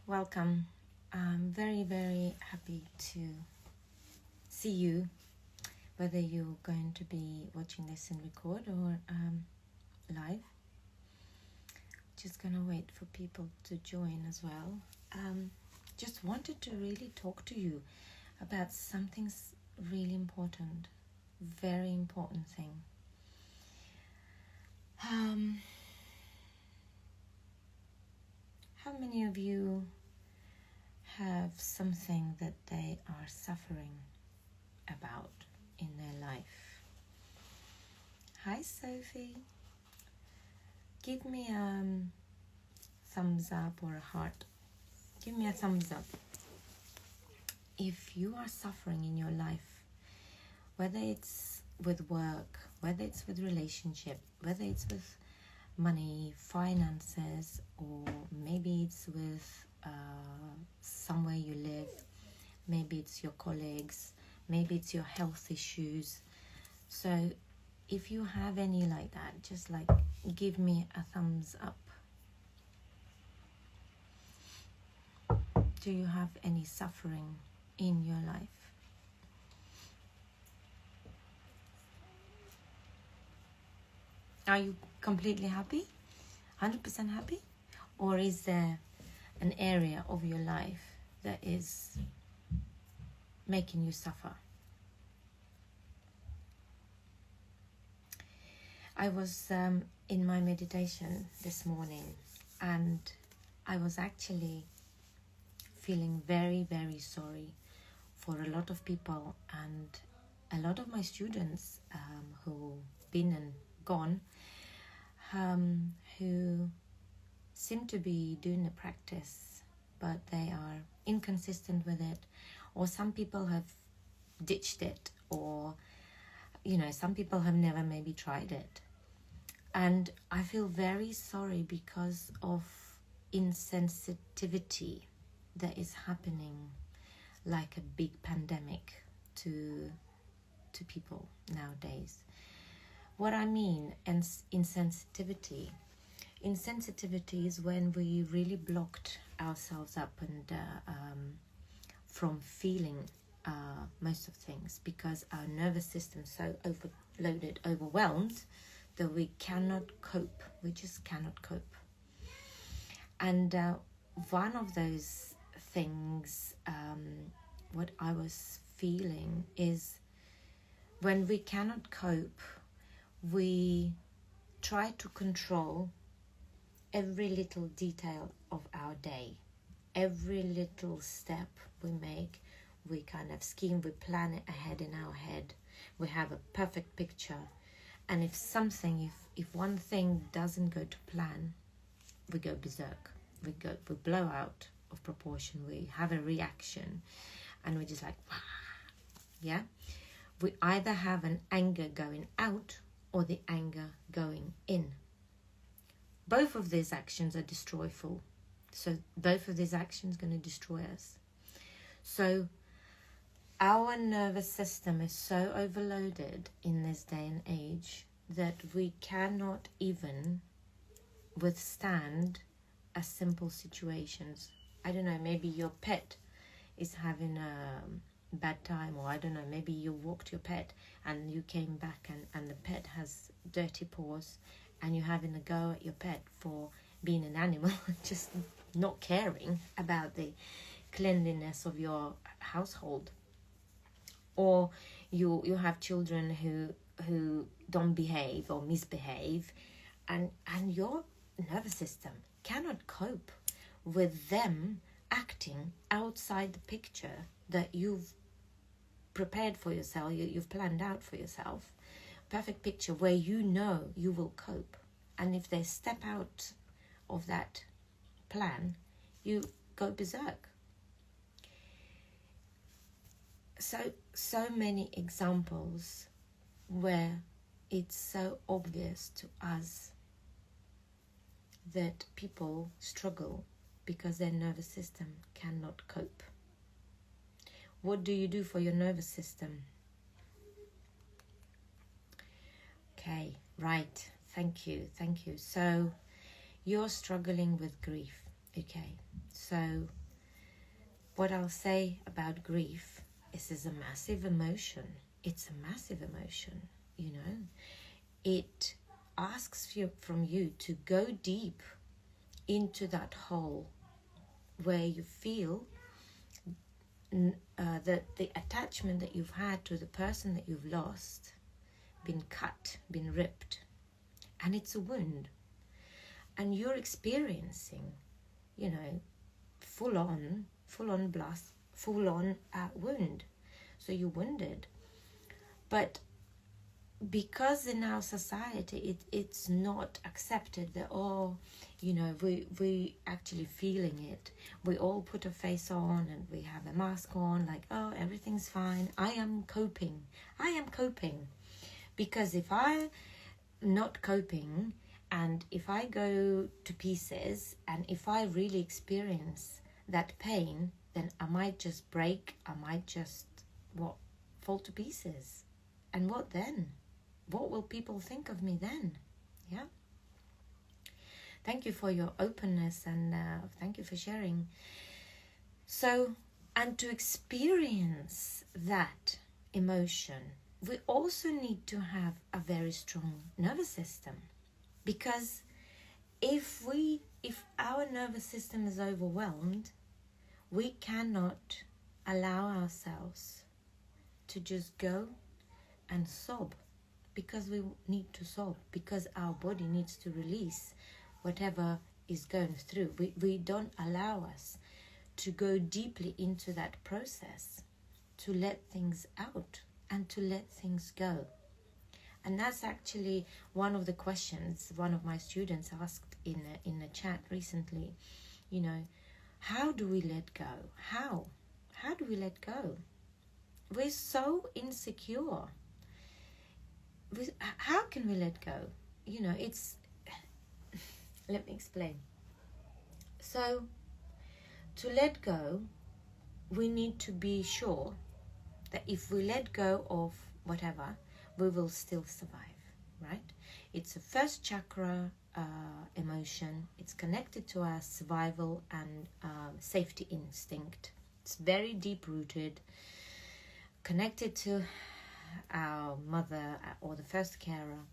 welcome. I'm very, very happy to see you, whether you're going to be watching this in record or live. Just gonna wait for people to join as well. Just wanted to really talk to you about something really important, very important thing. How many of you have something that they are suffering about in their life? Hi, Sophie. Give me a thumbs up or a heart. Give me a thumbs up if you are suffering in your life, whether it's with work, whether it's with relationship, whether it's with money, finances, or maybe it's with somewhere you live, maybe it's your colleagues, maybe it's your health issues. So if you have any like that, just like give me a thumbs up. Do you have any suffering in your life? Are you completely happy? 100% happy? Or is there an area of your life that is making you suffer? I was in my meditation this morning, and I was actually feeling very, very sorry for a lot of people, and a lot of my students who've been and gone, who seem to be doing the practice, but they are inconsistent with it, or some people have ditched it, or some people have never maybe tried it. And I feel very sorry because of insensitivity that is happening, like a big pandemic to people nowadays. What I mean, insensitivity is when we really blocked ourselves up and from feeling most of things, because our nervous system is so overloaded, overwhelmed, that we cannot cope. We just cannot cope. And one of those things, what I was feeling is, when we cannot cope, we try to control every little detail of our day. Every little step we make, we kind of scheme, we plan it ahead in our head. We have a perfect picture. And if one thing doesn't go to plan, we go berserk. We blow out of proportion. We have a reaction, and we're just like, wah. Yeah. We either have an anger going out or the anger going in. Both of these actions are destroyful. So both of these actions are going to destroy us. So our nervous system is so overloaded in this day and age that we cannot even withstand a simple situations. I don't know, maybe your pet is having a bad time, or I don't know, maybe you walked your pet and you came back and the pet has dirty paws, and you're having a go at your pet for being an animal, just not caring about the cleanliness of your household. Or you have children who don't behave or misbehave, and your nervous system cannot cope with them acting outside the picture that you've prepared for yourself, you've planned out for yourself, perfect picture where you will cope. And if they step out of that plan, you go berserk. So many examples where it's so obvious to us that people struggle because their nervous system cannot cope. What do you do for your nervous system? Okay, right. Thank you. So you're struggling with grief. Okay. So what I'll say about grief is it's a massive emotion. It's a massive emotion, you know. It asks from you to go deep into that hole where you feel that the attachment that you've had to the person that you've lost, been cut, been ripped, and it's a wound. And you're experiencing, you know, full on blast, full on wound. So you're wounded. But because in our society it's not accepted that, oh, you know, we actually feeling it. We all put a face on and we have a mask on, like, oh, everything's fine. I am coping. Because if I'm not coping, and if I go to pieces, and if I really experience that pain, then I might just break. I might just fall to pieces. And what then? What will people think of me then? Yeah. Thank you for your openness, and thank you for sharing. So, and to experience that emotion, we also need to have a very strong nervous system, because if our nervous system is overwhelmed, we cannot allow ourselves to just go and sob, because we need to sob, because our body needs to release whatever is going through. We don't allow us to go deeply into that process, to let things out and to let things go. And that's actually one of the questions one of my students asked in a chat recently. You know, how do we let go? How do we let go? We're so insecure. How can we let go? You know, it's... Let me explain. So, to let go, we need to be sure that if we let go of whatever, we will still survive, right? It's a first chakra emotion. It's connected to our survival and safety instinct. It's very deep-rooted, connected to our mother or the first carer,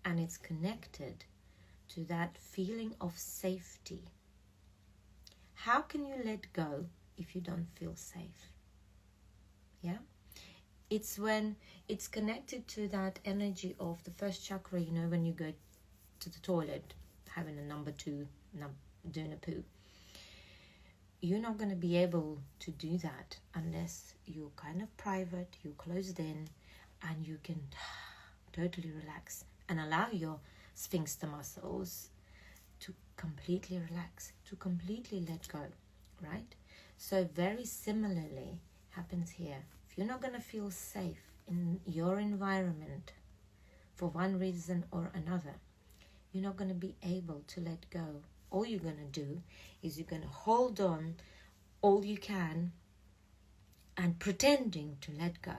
and it's connected to that feeling of safety. How can you let go if you don't feel safe? Yeah? It's when it's connected to that energy of the first chakra, you know, when you go to the toilet, having a number 2, doing a poo. You're not going to be able to do that unless you're kind of private, you're closed in, and you can totally relax and allow your sphincter muscles to completely relax, to completely let go, right? So very similarly happens here. If you're not going to feel safe in your environment for one reason or another, you're not going to be able to let go. All you're going to do is you're going to hold on all you can and pretending to let go.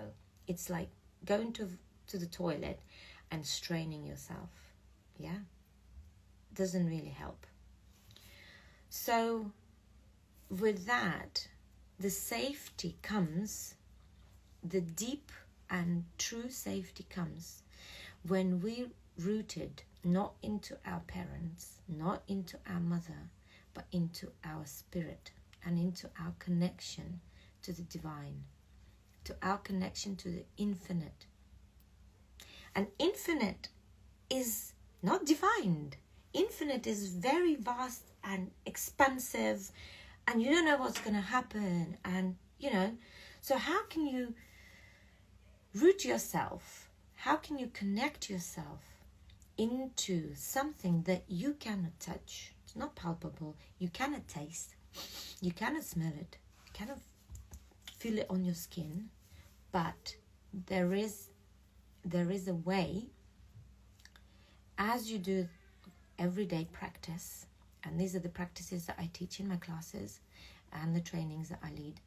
It's like going to the toilet and straining yourself. Yeah? Doesn't really help. So with that, the safety comes, the deep and true safety comes when we're rooted not into our parents, not into our mother, but into our spirit and into our connection to the divine, to our connection to the infinite. And infinite is not defined. Infinite is very vast and expansive, and you don't know what's going to happen. And, you know, so how can you root yourself? How can you connect yourself into something that you cannot touch? It's not palpable. You cannot taste. You cannot smell it. You cannot feel it on your skin. But there is a way, as you do everyday practice, and these are the practices that I teach in my classes and the trainings that I lead.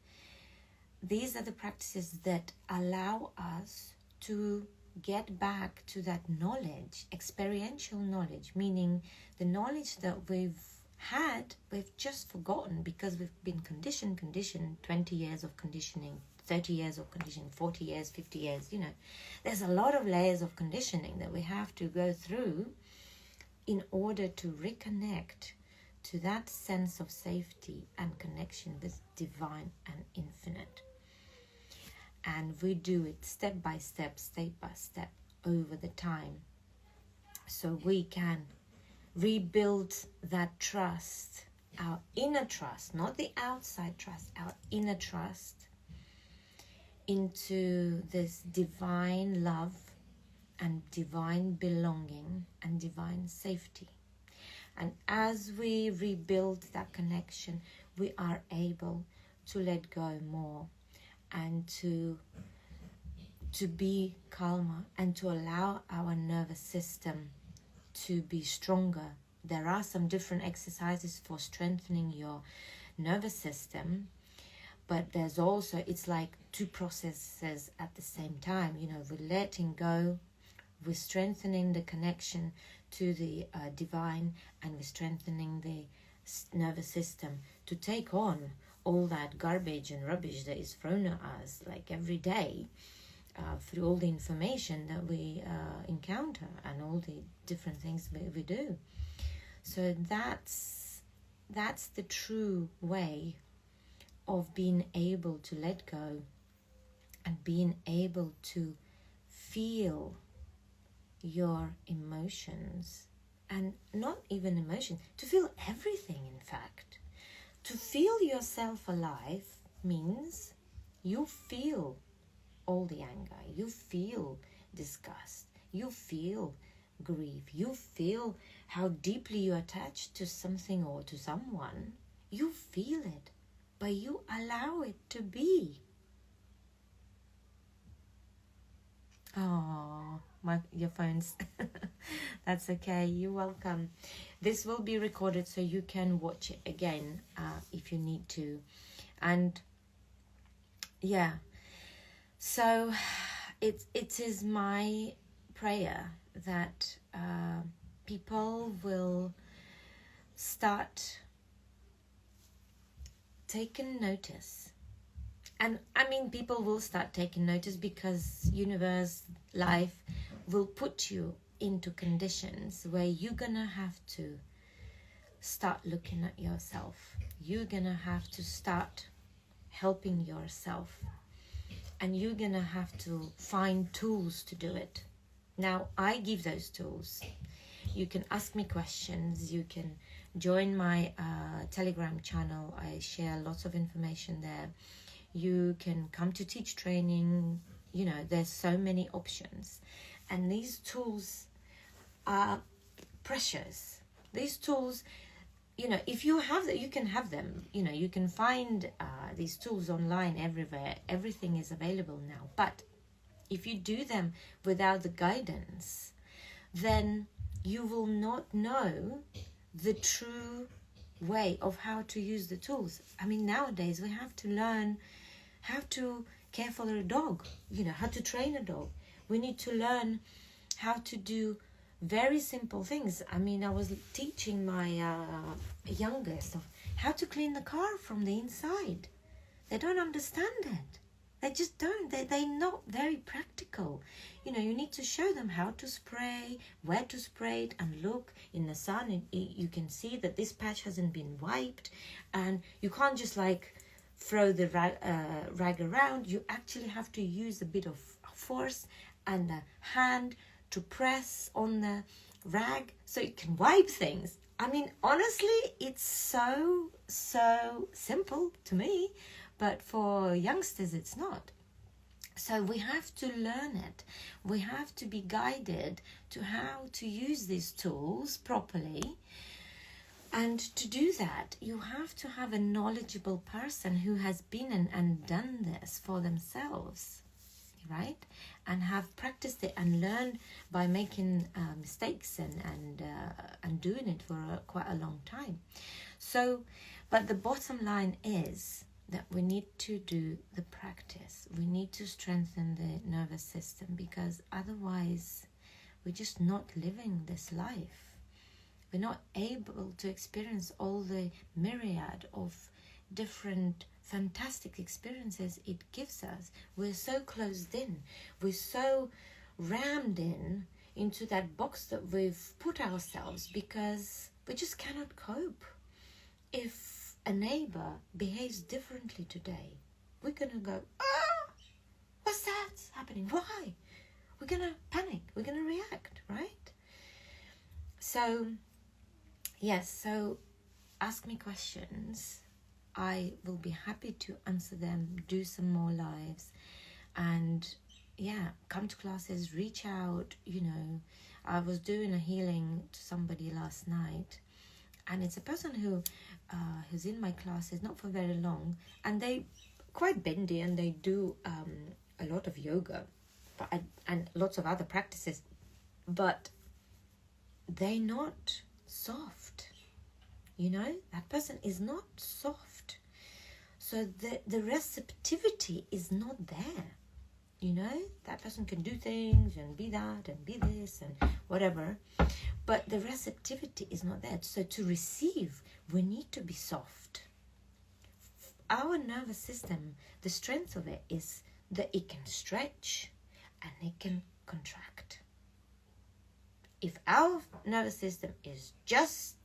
These are the practices that allow us to get back to that knowledge, experiential knowledge, meaning the knowledge that we've had, we've just forgotten because we've been conditioned, 20 years of conditioning, 30 years of conditioning, 40 years, 50 years, you know. There's a lot of layers of conditioning that we have to go through in order to reconnect to that sense of safety and connection with divine and infinite. And we do it step by step over the time, so we can rebuild that trust, our inner trust, not the outside trust, our inner trust, into this divine love and divine belonging and divine safety. And as we rebuild that connection, we are able to let go more and to be calmer and to allow our nervous system to be stronger. There are some different exercises for strengthening your nervous system, but there's also, it's like two processes at the same time. You know, we're letting go, we're strengthening the connection to the divine, and we're strengthening the nervous system to take on all that garbage and rubbish that is thrown at us like every day, through all the information that we encounter and all the different things we do. So that's the true way of being able to let go and being able to feel your emotions, and not even emotions, to feel everything. In fact, to feel yourself alive means you feel all the anger, you feel disgust, you feel grief, you feel how deeply you're attached to something or to someone. You feel it, but you allow it to be. Oh, your phones. That's okay, you're welcome. This will be recorded so you can watch it again if you need to. And yeah, so it is my prayer that people will start taking notice. And I mean, people will start taking notice because universe, life will put you into conditions where you're gonna have to start looking at yourself. You're gonna have to start helping yourself, and you're gonna have to find tools to do it. Now, I give those tools. You can ask me questions. You can join my Telegram channel. I share lots of information there. You can come to teach training. You know, there's so many options. And these tools are precious. These tools, you know, if you have that, you can have them. You know, you can find these tools online everywhere. Everything is available now. But if you do them without the guidance, then you will not know the true way of how to use the tools. I mean, nowadays we have to learn how to care for a dog, you know, how to train a dog. We need to learn how to do very simple things. I mean, I was teaching my youngest of how to clean the car from the inside. They don't understand it. They just don't. They're not very practical. You know, you need to show them how to spray, where to spray it, and look in the sun. And you can see that this patch hasn't been wiped. And you can't just like throw the rag around. You actually have to use a bit of force and the hand to press on the rag so you can wipe things. I mean, honestly, it's so simple to me. But for youngsters, it's not. So we have to learn it. We have to be guided to how to use these tools properly. And to do that, you have to have a knowledgeable person who has been and done this for themselves, right? And have practiced it and learned by making mistakes and doing it for quite a long time. So, but the bottom line is that we need to do the practice. We need to strengthen the nervous system, because otherwise we're just not living this life. We're not able to experience all the myriad of different fantastic experiences it gives us. We're so closed in. We're so rammed into that box that we've put ourselves because we just cannot cope. If a neighbor behaves differently today, we're going to go, what's that happening? Why? We're going to panic. We're going to react, right? So, yes, so ask me questions. I will be happy to answer them, do some more lives, and yeah, come to classes, reach out. I was doing a healing to somebody last night, and it's a person who's in my classes not for very long, and they quite bendy, and they do a lot of yoga and lots of other practices, but they're not soft. That person is not soft, so the receptivity is not there. That person can do things and be that and be this and whatever, but the receptivity is not there. So to receive, we need to be soft. Our nervous system, the strength of it is that it can stretch and it can contract. If our nervous system is just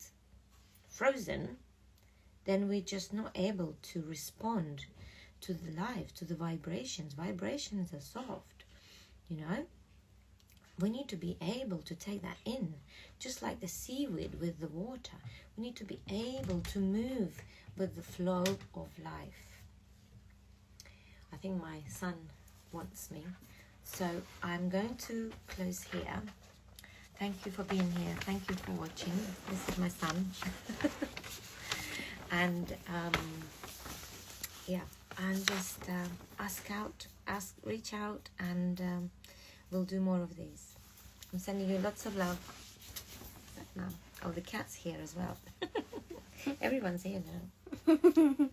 frozen, then we're just not able to respond to the life, to the vibrations. Vibrations are soft, We need to be able to take that in, just like the seaweed with the water. We need to be able to move with the flow of life. I think my son wants me, so I'm going to close here. Thank you for being here. Thank you for watching. This is my son. And and just reach out, and we'll do more of these. I'm sending you lots of love. Now, the cat's here as well. Everyone's here now.